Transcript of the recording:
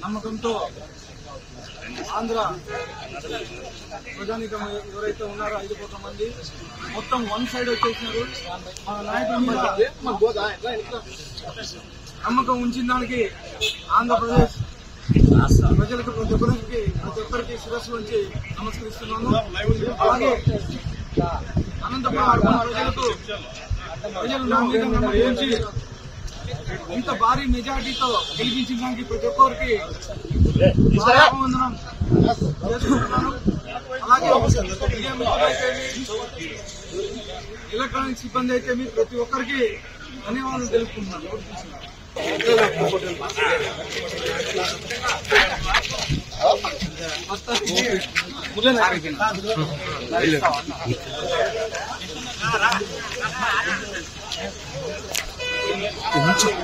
నమ్మకంతో ఆంధ్ర ప్రజానీకం ఎవరైతే ఉన్నారో 5 కోట్ల మంది మొత్తం వన్ సైడ్ వచ్చేసినారు. మన నాయకుల మీద నమ్మకం ఉంచిన దానికి ఆంధ్రప్రదేశ్ ప్రజలకు ప్రతి ఒక్కరికి శిరస్సు ఉంచి నమస్కరిస్తున్నాను. అలాగే అనంతపురం ప్రజలు నా మీద నమ్మకం ఉంచి ఇంత భారీ మెజార్టీతో గెలిపించడానికి ప్రతి ఒక్కరికి వందనం చేసుకుంటున్నాను. అలాగే ఎలక్ట్రానిక్ సిబ్బంది అయితే ప్రతి ఒక్కరికి ధన్యవాదాలు తెలుపుకుంటున్నాను. కొంచెం